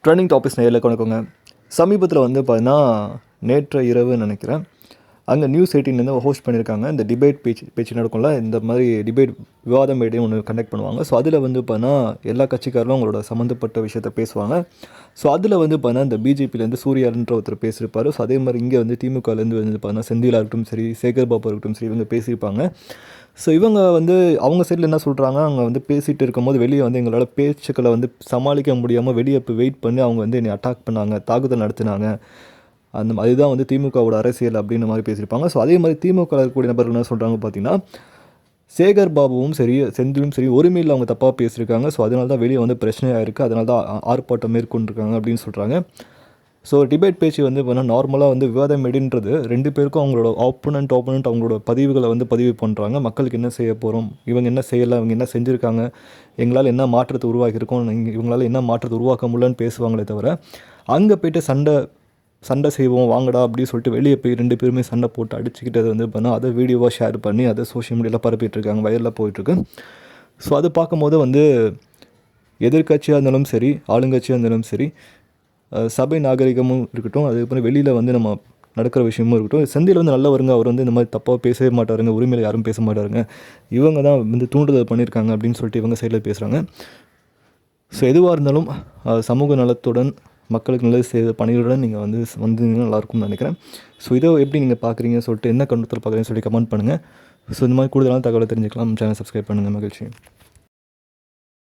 Trending topics நேரில் கொண்டுக்கோங்க. சமீபத்தில் வந்து பார்த்தீங்கன்னா நேற்று இரவு நினைக்கிறேன், அங்கே நியூஸ் 18 ஹோஸ்ட் பண்ணியிருக்காங்க. இந்த டிபேட் பேச்சு நடக்கும்ல, இந்த மாதிரி டிபேட் விவாத மேடையும் ஒன்று கண்டக்ட் பண்ணுவாங்க. ஸோ அதில் வந்து பார்த்தீங்கன்னா எல்லா கட்சிக்காரரும் அவங்களோட சம்மந்தப்பட்ட விஷயத்த பேசுவாங்க. ஸோ அதில் வந்து பார்த்தீங்கன்னா இந்த பிஜேபியிலேருந்து சூர்யான்ற ஒருத்தர் பேசியிருப்பார். ஸோ அதே மாதிரி இங்கே வந்து திமுகலேருந்து வந்து பார்த்தீங்கன்னா செந்திலா இருக்கட்டும் சரி, சேகர் பாபு இருக்கட்டும் சரி, இவங்க பேசியிருப்பாங்க. ஸோ இவங்க வந்து அவங்க சைடில் என்ன சொல்கிறாங்க, அவங்க வந்து பேசிகிட்டு இருக்கும்போது வெளியே வந்து எங்களால் பேச்சுக்களை வந்து சமாளிக்க முடியாமல் வெளியே இப்போ வெயிட் பண்ணி அவங்க வந்து என்னை அட்டாக் பண்ணாங்க, தாக்குதல் நடத்தினாங்க, அதுதான் வந்து திமுகவோட அரசியல் அப்படின்ற மாதிரி பேசியிருப்பாங்க. ஸோ அதே மாதிரி திமுக இருக்கக்கூடிய நபர்கள் என்ன சொல்கிறாங்க பார்த்தீங்கன்னா, சேகர் பாபுவும் சரி, செந்திலும் சரி, ஒருமையில் அவங்க தப்பாக பேசியிருக்காங்க. ஸோ அதனால தான் வெளியே வந்து பிரச்சனையாக இருக்குது, அதனால தான் ஆர்ப்பாட்டம் மேற்கொண்டிருக்காங்க அப்படின்னு சொல்கிறாங்க. ஸோ டிபேட் பேச்சு வந்து பார்த்தீங்கன்னா நார்மலாக வந்து விவாதம் மேடைன்றது 2 பேருக்கும் அவங்களோட ஆப்போனண்ட் அவங்களோட பதிவுகளை வந்து பதிவு பண்ணுறாங்க. மக்களுக்கு என்ன செய்ய போகிறோம், இவங்க என்ன செய்யலை, இவங்க என்ன செஞ்சுருக்காங்க, எங்களால் என்ன மாற்றத்தை உருவாக்கியிருக்கோம், இவங்களால் என்ன மாற்றத்தை உருவாக்க முடியலன்னு பேசுவாங்களே தவிர, அங்கே போய்ட்டு சண்டை செய்வோம் வாங்கடா அப்படின்னு சொல்லிட்டு வெளியே போய் 2 பேருமே சண்டை போட்டு அடிச்சுக்கிட்டது வந்து பார்த்தா அதை வீடியோவாக ஷேர் பண்ணி அதை சோஷியல் மீடியாவில் பரப்பிட்டுருக்காங்க, வைரலாக போயிட்டுருக்கு. ஸோ அது பார்க்கும்போது வந்து எதிர்கட்சியாக இருந்தாலும் சரி, ஆளுங்கட்சியாக இருந்தாலும் சரி, சபை நாகரிகமும் இருக்கட்டும், அதுக்கப்புறம் வெளியில் வந்து நம்ம நடக்கிற விஷயமும் இருக்கட்டும், செந்தில் வந்து நல்லவருங்க, அவர் வந்து இந்த மாதிரி தப்பாக பேசவே மாட்டாருங்க, உரிமையில் யாரும் பேச மாட்டாருங்க, இவங்க தான் வந்து தூண்டுதல் பண்ணியிருக்காங்க அப்படின்னு சொல்லிட்டு இவங்க சைடில் பேசுகிறாங்க. ஸோ எதுவாக இருந்தாலும் சமூக நலத்துடன் மக்களுக்கு நல்லது செய்த பணிகளுடன் நீங்கள் வந்தீங்கன்னா நல்லாயிருக்கும்னு நினைக்கிறேன். ஸோ இதை எப்படி நீங்கள் பார்க்குறீங்கன்னு சொல்லிட்டு, என்ன கருத்தில் பார்க்குறீங்கன்னு சொல்லி கமெண்ட் பண்ணுங்கள். ஸோ இந்த மாதிரி கூடுதலான தகவலை தெரிஞ்சுக்கலாம். சேனல் சப்ஸ்கிரைப் பண்ணுங்கள். மகிழ்ச்சி.